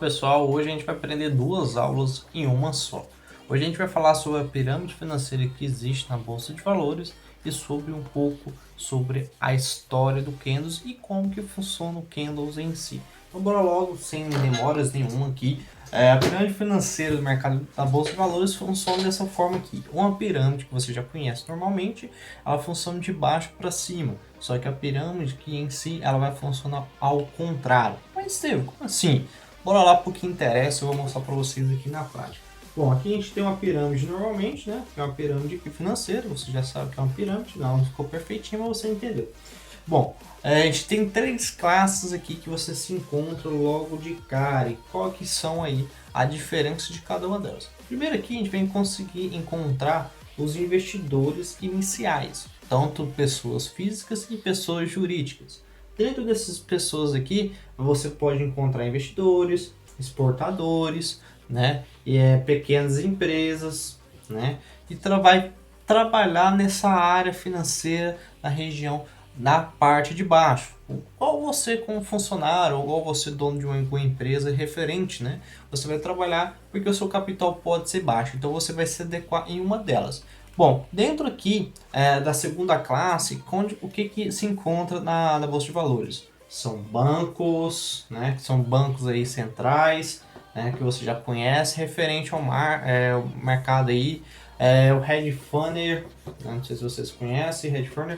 pessoal, hoje a gente vai aprender duas aulas em uma só. Hoje a gente vai falar sobre a pirâmide financeira que existe na Bolsa de Valores e sobre um pouco sobre a história do Candles e como que funciona o Candles em si. Então bora logo, sem demoras nenhuma aqui. A pirâmide financeira do mercado da Bolsa de Valores funciona dessa forma aqui. Uma pirâmide que você já conhece normalmente, ela funciona de baixo para cima. Só que a pirâmide que em si, ela vai funcionar ao contrário. Mas Estevam, como assim? Bora lá pro que interessa, eu vou mostrar para vocês aqui na prática. Bom, aqui a gente tem uma pirâmide normalmente, né? Que é uma pirâmide aqui financeira, você já sabe que é uma pirâmide, não ficou perfeitinho, mas você entendeu. Bom, a gente tem três classes aqui que você se encontra logo de cara. E qual que são aí a diferença de cada uma delas? Primeiro aqui a gente vai conseguir encontrar os investidores iniciais, tanto pessoas físicas e pessoas jurídicas. Dentro dessas pessoas aqui, você pode encontrar investidores, exportadores, né? E pequenas empresas, né? E vai trabalhar nessa área financeira da região na parte de baixo. Ou você como funcionário, ou você dono de uma empresa referente, né? Você vai trabalhar porque o seu capital pode ser baixo, então você vai se adequar em uma delas. Bom, dentro aqui da segunda classe, o que se encontra na Bolsa de Valores? São bancos, né? Que são bancos aí centrais, né, que você já conhece, referente ao mercado aí, o hedge fund, não sei se vocês conhecem, hedge fund,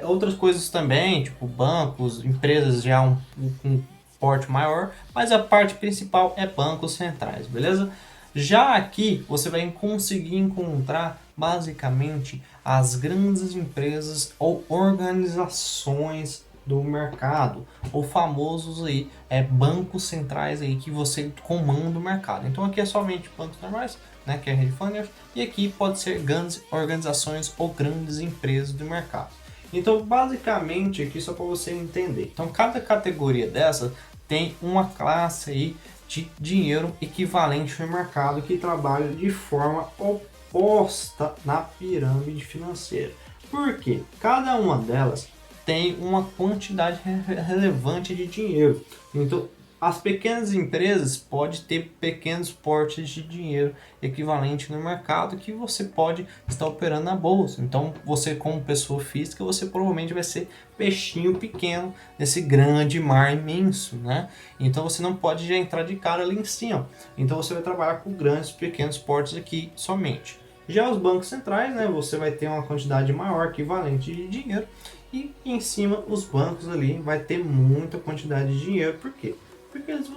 outras coisas também, tipo bancos, empresas já um porte maior, mas a parte principal é bancos centrais, beleza? Já aqui você vai conseguir encontrar basicamente as grandes empresas ou organizações do mercado, ou famosos aí bancos centrais aí que você comanda o mercado. Então aqui é somente bancos normais, né, que é hedge funds, e aqui pode ser grandes organizações ou grandes empresas do mercado. Então basicamente aqui só para você entender. Então cada categoria dessa tem uma classe aí de dinheiro equivalente no mercado que trabalha de forma oposta na pirâmide financeira. Por quê? Cada uma delas tem uma quantidade relevante de dinheiro. Então, as pequenas empresas podem ter pequenos portes de dinheiro equivalente no mercado que você pode estar operando na bolsa. Então, você como pessoa física, você provavelmente vai ser peixinho pequeno nesse grande mar imenso, né? Então, você não pode já entrar de cara ali em cima. Então, você vai trabalhar com grandes, pequenos portes aqui somente. Já os bancos centrais, né? Você vai ter uma quantidade maior equivalente de dinheiro. E em cima os bancos ali vai ter muita quantidade de dinheiro. Por quê? Porque eles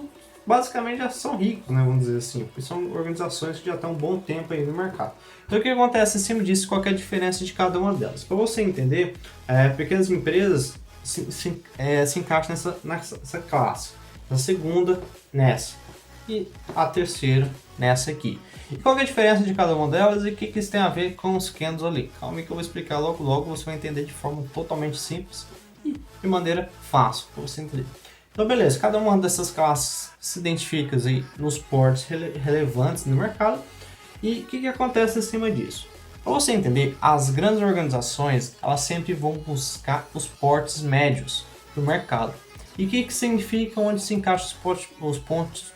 basicamente já são ricos, né? Vamos dizer assim. Porque são organizações que já estão um bom tempo aí no mercado. Então o que acontece em cima disso? Qual é a diferença de cada uma delas? Para você entender, pequenas empresas se encaixam nessa classe. A segunda nessa. E a terceira nessa aqui. E qual é a diferença de cada uma delas e o que isso tem a ver com os candles ali? Calma aí que eu vou explicar logo, você vai entender de forma totalmente simples e de maneira fácil para você entender. Então beleza, cada uma dessas classes se identifica aí nos portes relevantes no mercado e o que acontece em cima disso? Para você entender, as grandes organizações elas sempre vão buscar os portes médios do mercado. E o que significa onde se encaixam os pontos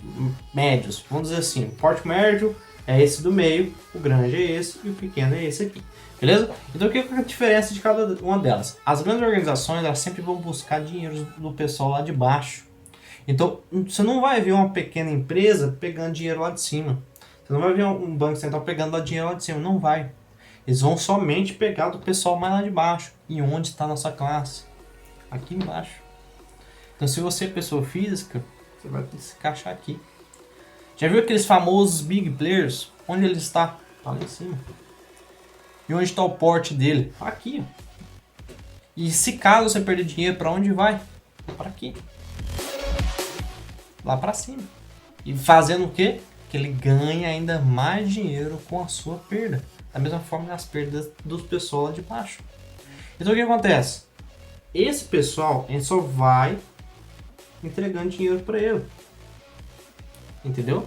médios? Vamos dizer assim, o porte médio é esse do meio, o grande é esse e o pequeno é esse aqui. Beleza? Então o que é a diferença de cada uma delas? As grandes organizações elas sempre vão buscar dinheiro do pessoal lá de baixo. Então você não vai ver uma pequena empresa pegando dinheiro lá de cima. Você não vai ver um banco central pegando dinheiro lá de cima. Não vai. Eles vão somente pegar do pessoal mais lá de baixo. E onde está a nossa classe? Aqui embaixo. Então se você é pessoa física, você vai se encaixar aqui. Já viu aqueles famosos big players? Onde ele está? Tá lá em cima. E onde está o porte dele? Aqui. Ó. E se caso você perder dinheiro, para onde vai? Para aqui. Lá para cima. E fazendo o quê? Que ele ganha ainda mais dinheiro com a sua perda. Da mesma forma das perdas do pessoal lá de baixo. Então o que acontece? Esse pessoal ele só vai entregando dinheiro para ele. Entendeu?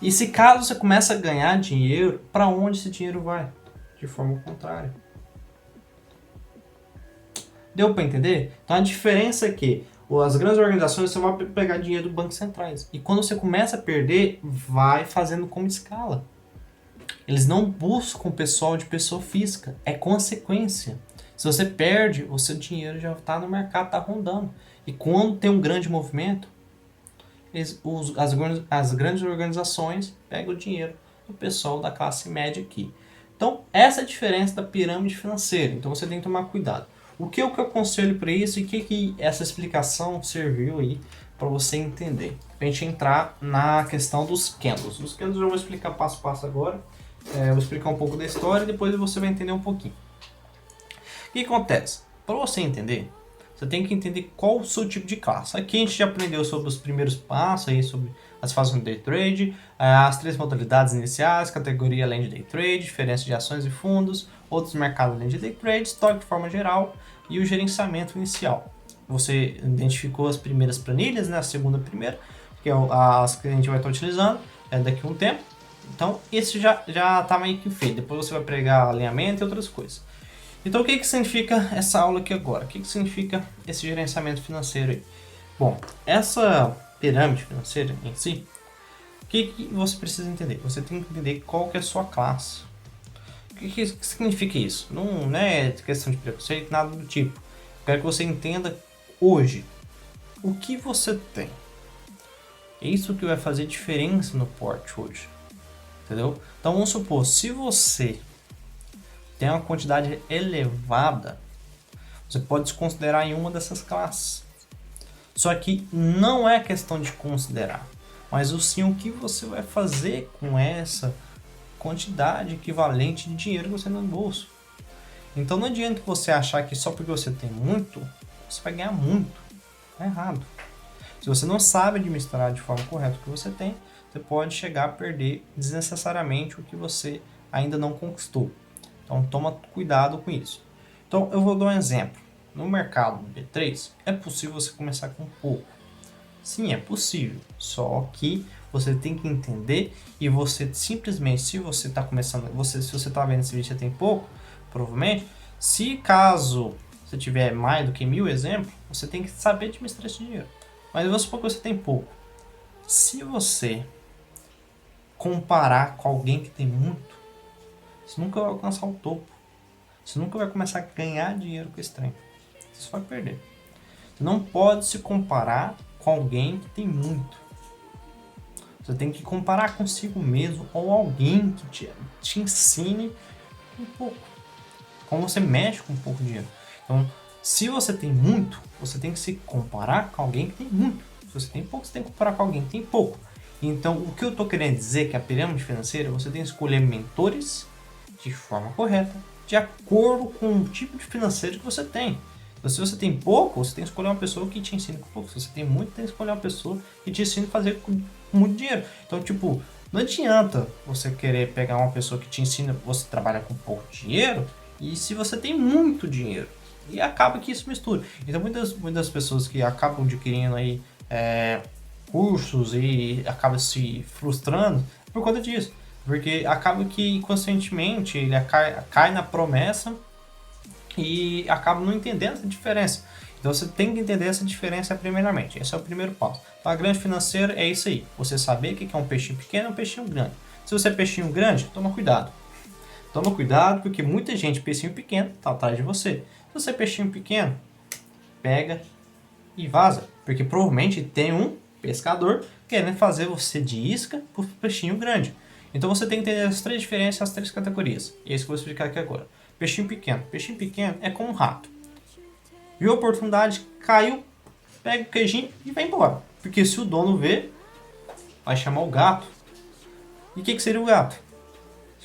E se caso você começa a ganhar dinheiro, para onde esse dinheiro vai? De forma contrária. Deu para entender? Então a diferença é que as grandes organizações você vai pegar dinheiro do bancos centrais. E quando você começa a perder, vai fazendo como escala. Eles não buscam o pessoal de pessoa física, é consequência. Se você perde, o seu dinheiro já está no mercado, está rondando. E quando tem um grande movimento, as grandes organizações pegam o dinheiro do pessoal da classe média aqui. Então, essa é a diferença da pirâmide financeira. Então, você tem que tomar cuidado. O que eu aconselho para isso e o que essa explicação serviu aí para você entender? Para a gente entrar na questão dos candles. Os candles eu vou explicar passo a passo agora. Eu vou explicar um pouco da história e depois você vai entender um pouquinho. O que acontece? Para você entender, você tem que entender qual o seu tipo de classe. Aqui a gente já aprendeu sobre os primeiros passos, aí, sobre as fases do day trade, as 3 modalidades iniciais, categoria além de day trade, diferença de ações e fundos, outros mercados além de day trade, estoque de forma geral e o gerenciamento inicial. Você identificou as primeiras planilhas, né? A segunda primeira, que é as que a gente vai estar utilizando daqui a um tempo. Então, esse já está meio que feito. Depois você vai pregar alinhamento e outras coisas. Então, o que significa essa aula aqui agora? O que significa esse gerenciamento financeiro aí? Bom, essa pirâmide financeira em si, o que você precisa entender? Você tem que entender qual que é a sua classe. O que significa isso? Não é questão de preconceito, nada do tipo. Quero que você entenda hoje o que você tem. É isso que vai fazer diferença no porte hoje. Entendeu? Então vamos supor, se você tem uma quantidade elevada, você pode se considerar em uma dessas classes. Só que não é questão de considerar, mas sim o que você vai fazer com essa quantidade equivalente de dinheiro que você tem no bolso. Então não adianta você achar que só porque você tem muito, você vai ganhar muito. É errado. Se você não sabe administrar de forma correta o que você tem, você pode chegar a perder desnecessariamente o que você ainda não conquistou. Então toma cuidado com isso. Então eu vou dar um exemplo. No mercado B3 é possível você começar com pouco. Sim, é possível. Só que você tem que entender e você simplesmente, se você está começando, se você está vendo esse vídeo e você tem pouco, provavelmente, se caso você tiver mais do que 1000 exemplos, você tem que saber administrar esse dinheiro. Mas vamos supor que você tem pouco. Se você comparar com alguém que tem muito, você nunca vai alcançar o topo. Você nunca vai começar a ganhar dinheiro com esse trem. Você só vai perder. Você não pode se comparar com alguém que tem muito. Você tem que comparar consigo mesmo ou alguém que te ensine um pouco. Como você mexe com pouco dinheiro. Então, se você tem muito, você tem que se comparar com alguém que tem muito. Se você tem pouco, você tem que comparar com alguém que tem pouco. Então, o que eu estou querendo dizer é que a pirâmide financeira, você tem que escolher mentores de forma correta, de acordo com o tipo de financeiro que você tem. Então, se você tem pouco, você tem que escolher uma pessoa que te ensine com pouco. Se você tem muito, tem que escolher uma pessoa que te ensine a fazer com muito dinheiro. Então, tipo, não adianta você querer pegar uma pessoa que te ensina, você trabalha com pouco dinheiro, e se você tem muito dinheiro. E acaba que isso mistura. Então, muitas pessoas que acabam adquirindo aí cursos e acabam se frustrando por conta disso. Porque acaba que conscientemente ele cai na promessa e acaba não entendendo essa diferença. Então você tem que entender essa diferença primeiramente. Esse é o primeiro passo. Então, a grande financeira é isso aí. Você saber o que é um peixinho pequeno e um peixinho grande. Se você é peixinho grande, toma cuidado. Toma cuidado porque muita gente, peixinho pequeno, está atrás de você. Se você é peixinho pequeno, pega e vaza. Porque provavelmente tem um pescador querendo fazer você de isca para o peixinho grande. Então você tem que entender as 3 diferenças, as 3 categorias. E é isso que eu vou explicar aqui agora. Peixinho pequeno. Peixinho pequeno é como um rato. Viu a oportunidade, caiu, pega o queijinho e vai embora. Porque se o dono vê, vai chamar o gato. E o que seria o gato?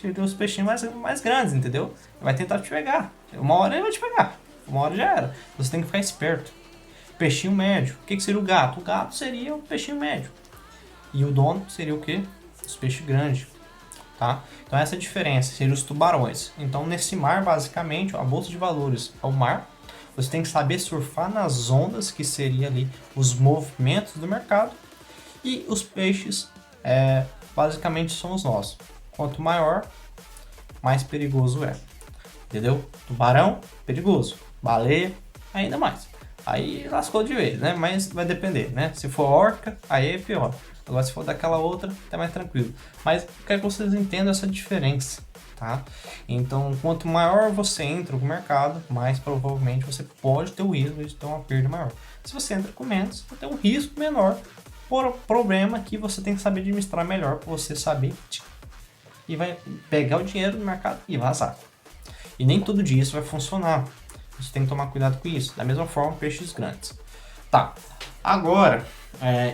Seria os peixinhos mais grandes, entendeu? Vai tentar te pegar. Uma hora ele vai te pegar. Uma hora já era. Você tem que ficar esperto. Peixinho médio. O que seria o gato? O gato seria o peixinho médio. E o dono seria o quê? Os peixes grandes. Tá? Então essa é a diferença. Seriam os tubarões. Então nesse mar, basicamente, a bolsa de valores é o mar. Você tem que saber surfar nas ondas, que seria ali os movimentos do mercado. E os peixes, basicamente, somos nós. Quanto maior, mais perigoso é. Entendeu? Tubarão, perigoso. Baleia, ainda mais. aí lascou de vez, né? Mas vai depender, né? Se for orca, aí é pior. Agora se for daquela outra, tá mais tranquilo. Mas quero que vocês entendam essa diferença, tá? Então, quanto maior você entra no mercado, mais provavelmente você pode ter o risco de ter uma perda maior. Se você entra com menos, você tem um risco menor. Por problema que você tem que saber administrar melhor para você saber e vai pegar o dinheiro no mercado e vazar. E nem todo dia isso vai funcionar. Você tem que tomar cuidado com isso. Da mesma forma, peixes grandes. Tá. Agora,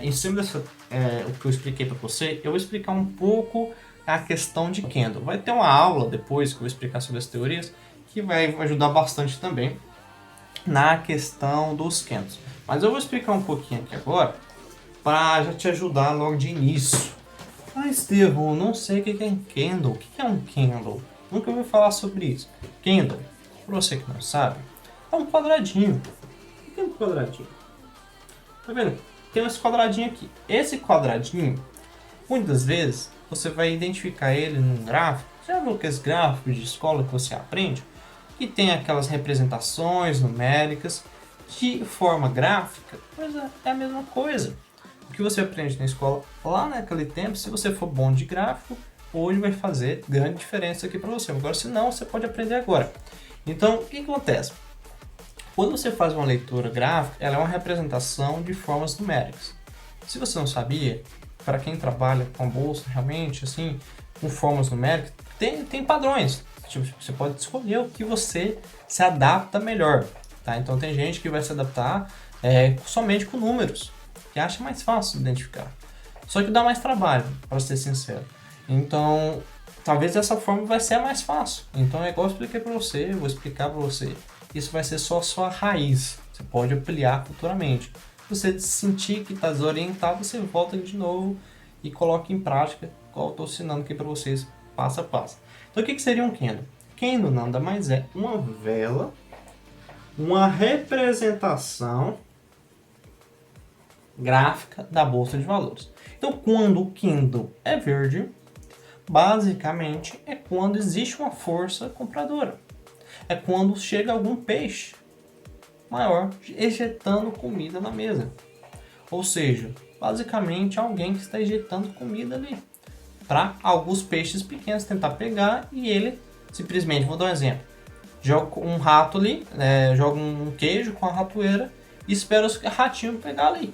em cima dessa, o que eu expliquei para você, eu vou explicar um pouco a questão de candle. Vai ter uma aula depois que eu vou explicar sobre as teorias que vai ajudar bastante também na questão dos candles. Mas eu vou explicar um pouquinho aqui agora para já te ajudar logo de início. Ah, Estevão, não sei o que é um candle. O que é um candle? Nunca ouvi falar sobre isso. Candle, para você que não sabe, é um quadradinho. O que é um quadradinho? Tá vendo? Tem esse quadradinho aqui. Esse quadradinho, muitas vezes, você vai identificar ele num gráfico. Já viu aqueles gráficos de escola que você aprende? Que tem aquelas representações numéricas de forma gráfica. Pois é a mesma coisa. O que você aprende na escola lá naquele tempo, se você for bom de gráfico, hoje vai fazer grande diferença aqui para você. Agora, se não, você pode aprender agora. Então, o que acontece? Quando você faz uma leitura gráfica, ela é uma representação de formas numéricas. Se você não sabia, para quem trabalha com a bolsa realmente, assim, com formas numéricas, tem padrões. Tipo, você pode escolher o que você se adapta melhor. Tá? Então, tem gente que vai se adaptar somente com números, que acha mais fácil de identificar. Só que dá mais trabalho, para ser sincero. Então, talvez dessa forma vai ser a mais fácil. Então, é igual eu expliquei para você, vou explicar para você. Isso vai ser só a sua raiz. Você pode ampliar futuramente. Se você sentir que está desorientado, você volta de novo e coloca em prática, igual eu estou ensinando aqui para vocês, passo a passo. Então, o que seria um candle? Candle nada mais é uma vela, uma representação gráfica da bolsa de valores. Então, quando o candle é verde, basicamente é quando existe uma força compradora. É quando chega algum peixe maior ejetando comida na mesa. Ou seja, basicamente alguém que está ejetando comida ali para alguns peixes pequenos tentar pegar e ele simplesmente, vou dar um exemplo, joga um rato ali, joga um queijo com a ratoeira e espera os ratinhos pegar ali.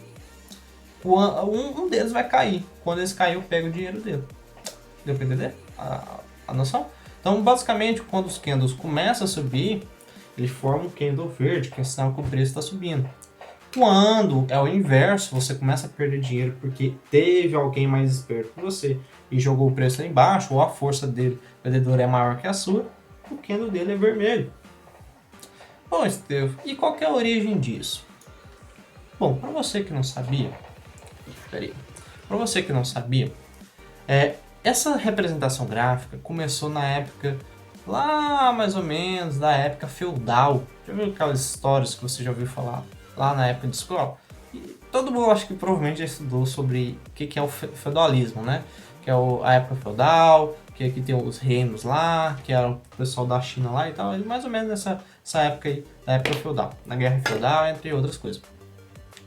Um deles vai cair. Quando eles caírem, eu pego o dinheiro dele. Deu para entender a noção? Então, basicamente, quando os candles começam a subir, ele forma um candle verde, que é sinal que o preço está subindo. Quando é o inverso, você começa a perder dinheiro porque teve alguém mais esperto que você e jogou o preço lá embaixo, ou a força dele, vendedor, é maior que a sua, o candle dele é vermelho. Bom, Estevão, e qual que é a origem disso? Bom, para você que não sabia, essa representação gráfica começou na época, lá mais ou menos, da época feudal. Já viu aquelas histórias que você já ouviu falar lá na época de escola? E todo mundo acho que provavelmente já estudou sobre o que é o feudalismo, né? Que é a época feudal, que aqui tem os reinos lá, que era o pessoal da China lá e tal, mais ou menos essa época aí, da época feudal, na guerra feudal, entre outras coisas.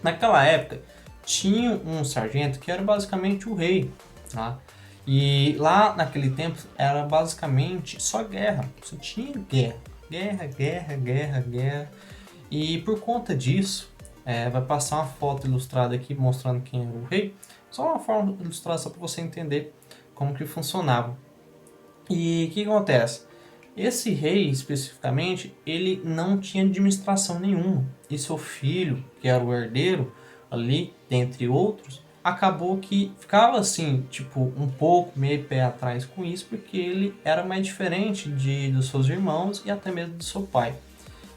Naquela época, tinha um sargento que era basicamente o rei, tá? E lá naquele tempo era basicamente só guerra, só tinha guerra. E por conta disso, vai passar uma foto ilustrada aqui mostrando quem era o rei, só uma forma ilustrada só para você entender como que funcionava. E o que acontece? Esse rei especificamente, ele não tinha administração nenhuma, e seu filho, que era o herdeiro ali, dentre outros, acabou que ficava assim, tipo, um pouco meio pé atrás com isso, porque ele era mais diferente dos seus irmãos e até mesmo do seu pai.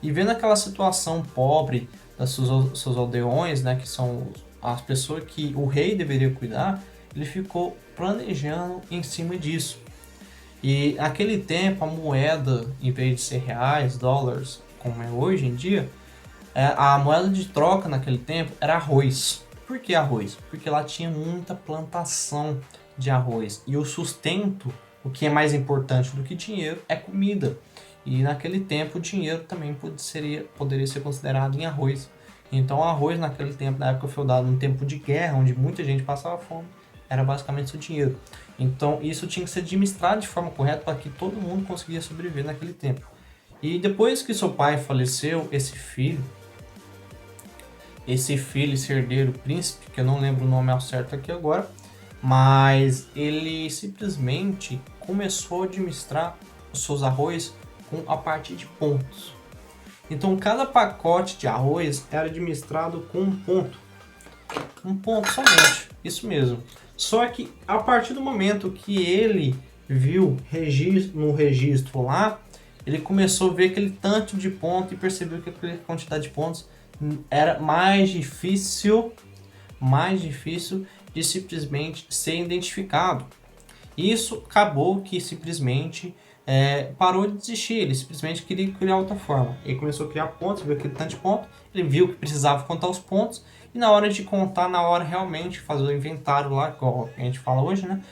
E vendo aquela situação pobre dos seus aldeões, né, que são as pessoas que o rei deveria cuidar, ele ficou planejando em cima disso. E naquele tempo a moeda, em vez de ser reais, dólares, como é hoje em dia, a moeda de troca naquele tempo era arroz. Por que arroz? Porque lá tinha muita plantação de arroz. E o sustento, o que é mais importante do que dinheiro, é comida. E naquele tempo o dinheiro também poderia ser considerado em arroz. Então o arroz naquele tempo, na época feudal, num tempo de guerra, onde muita gente passava fome, era basicamente seu dinheiro. Então isso tinha que ser administrado de forma correta para que todo mundo conseguia sobreviver naquele tempo. E depois que seu pai faleceu, esse herdeiro príncipe, que eu não lembro o nome ao certo aqui agora, mas ele simplesmente começou a administrar os seus arroz a partir de pontos. Então cada pacote de arroz era administrado com um ponto somente, isso mesmo. Só que a partir do momento que ele viu no registro lá, ele começou a ver aquele tanto de ponto e percebeu que aquela quantidade de pontos era mais difícil de simplesmente ser identificado. Isso acabou que simplesmente parou de desistir, ele simplesmente queria criar outra forma. Ele começou a criar pontos, viu aquele tanto de ponto, ele viu que precisava contar os pontos, e na hora de contar, na hora realmente fazer o inventário lá, igual a gente fala hoje, né?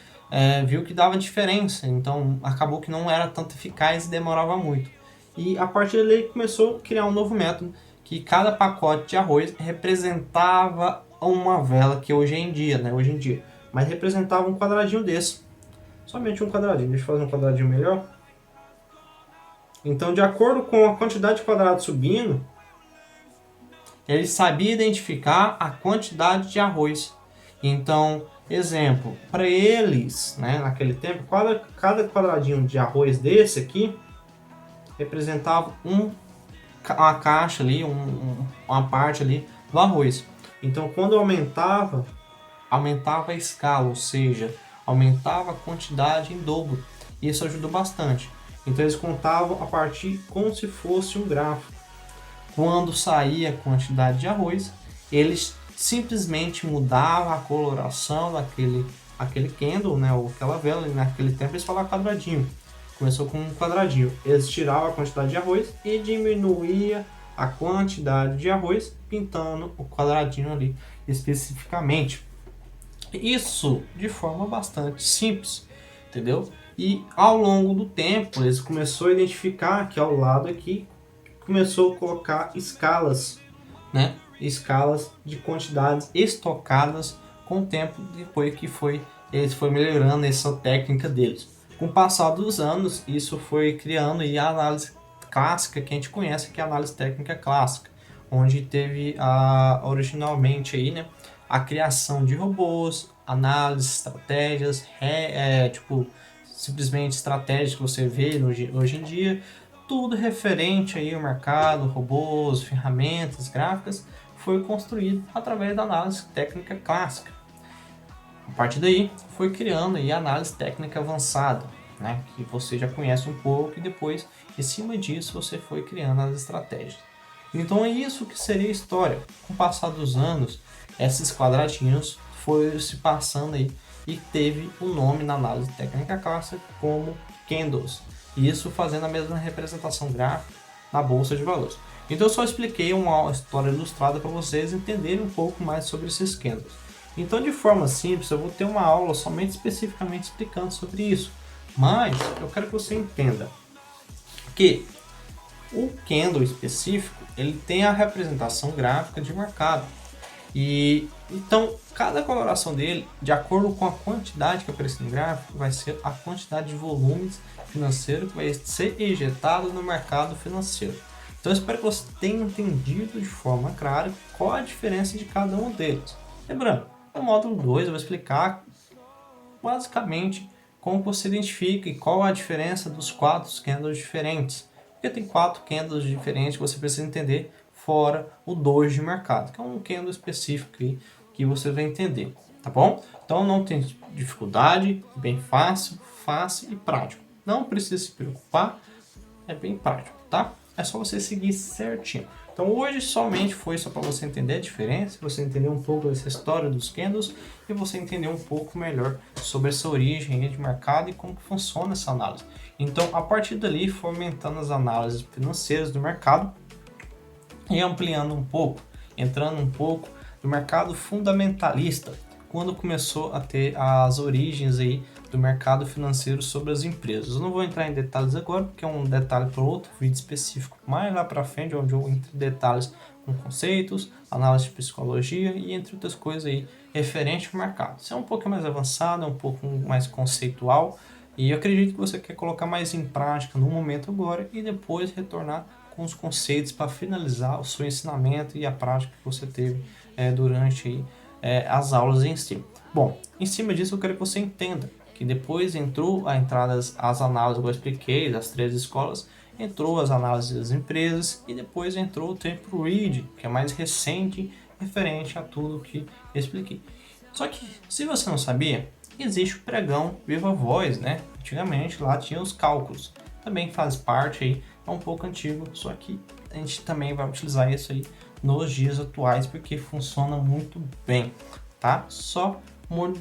Viu que dava diferença, então acabou que não era tanto eficaz e demorava muito. E a partir dali ele começou a criar um novo método, que cada pacote de arroz representava uma vela, que hoje em dia, mas representava um quadradinho desse. Somente um quadradinho. Deixa eu fazer um quadradinho melhor. Então, de acordo com a quantidade de quadrados subindo, ele sabia identificar a quantidade de arroz. Então, exemplo, para eles, né, naquele tempo, cada quadradinho de arroz desse aqui representava uma caixa ali, uma parte ali do arroz. Então, quando aumentava a escala, ou seja, aumentava a quantidade em dobro. Isso ajudou bastante. Então eles contavam a partir como se fosse um gráfico. Quando saía a quantidade de arroz, eles simplesmente mudavam a coloração daquele candle, né, ou aquela vela. E naquele tempo eles falavam quadradinho. Começou com um quadradinho. Eles tiravam a quantidade de arroz e diminuía a quantidade de arroz, pintando o quadradinho ali especificamente. Isso de forma bastante simples, entendeu? E ao longo do tempo, eles começaram a identificar que ao lado aqui, começou a colocar escalas, né? Escalas de quantidades estocadas com o tempo, depois que eles foram melhorando essa técnica deles. Com o passar dos anos, isso foi criando aí a análise clássica que a gente conhece, que é a análise técnica clássica, onde teve originalmente aí, né, a criação de robôs, análise, estratégias, simplesmente estratégias que você vê hoje em dia, tudo referente aí ao mercado, robôs, ferramentas, gráficas, foi construído através da análise técnica clássica. A partir daí, foi criando aí a análise técnica avançada, né, que você já conhece um pouco, e depois, em cima disso, você foi criando as estratégias. Então é isso que seria a história. Com o passar dos anos, esses quadradinhos foram se passando aí e teve o nome na análise técnica clássica como candles. E isso fazendo a mesma representação gráfica na bolsa de valores. Então eu só expliquei uma história ilustrada para vocês entenderem um pouco mais sobre esses candles. Então, de forma simples, eu vou ter uma aula somente especificamente explicando sobre isso. Mas eu quero que você entenda que o candle específico, ele tem a representação gráfica de mercado. E então, cada coloração dele, de acordo com a quantidade que aparece no gráfico, vai ser a quantidade de volumes financeiro que vai ser injetado no mercado financeiro. Então, eu espero que você tenha entendido de forma clara qual a diferença de cada um deles. Lembrando, no módulo 2 eu vou explicar basicamente como você identifica e qual a diferença dos 4 candles diferentes. Porque tem 4 candles diferentes que você precisa entender, fora o 2 de mercado, que é um candle específico aí que você vai entender, tá bom? Então não tem dificuldade, bem fácil e prático. Não precisa se preocupar, é bem prático, tá? É só você seguir certinho. Então hoje somente foi só para você entender a diferença, você entender um pouco dessa história dos candles e você entender um pouco melhor sobre essa origem de mercado e como que funciona essa análise. Então a partir dali foi aumentando as análises financeiras do mercado e ampliando um pouco, entrando um pouco no mercado fundamentalista, quando começou a ter as origens aí do mercado financeiro sobre as empresas. Eu não vou entrar em detalhes agora, porque é um detalhe para outro vídeo específico mais lá para frente, onde eu entro em detalhes com conceitos, análise de psicologia e entre outras coisas aí referente ao mercado. Isso é um pouco mais avançado, é um pouco mais conceitual e eu acredito que você quer colocar mais em prática no momento agora e depois retornar com os conceitos para finalizar o seu ensinamento e a prática que você teve durante aí, as aulas em si. Bom, em cima disso eu quero que você entenda que depois entrou as análises, eu expliquei, das 3 escolas, entrou as análises das empresas e depois entrou o tempo read, que é mais recente, referente a tudo que eu expliquei. Só que, se você não sabia, existe o pregão Viva Voz, né? Antigamente lá tinha os cálculos, também faz parte aí, é um pouco antigo, só que a gente também vai utilizar isso aí nos dias atuais porque funciona muito bem, tá? Só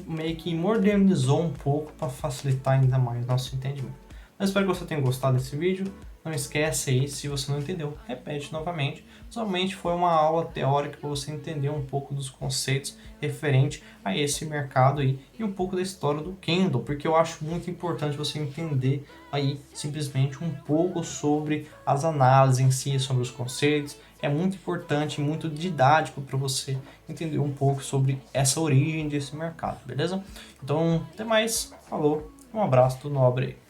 meio que modernizou um pouco para facilitar ainda mais nosso entendimento. Eu espero que você tenha gostado desse vídeo. Não esquece aí, se você não entendeu, repete novamente. Somente foi uma aula teórica para você entender um pouco dos conceitos referente a esse mercado aí e um pouco da história do Kindle, porque eu acho muito importante você entender aí simplesmente um pouco sobre as análises em si, sobre os conceitos. É muito importante, muito didático para você entender um pouco sobre essa origem desse mercado, beleza? Então, até mais, falou, um abraço do Nobre aí.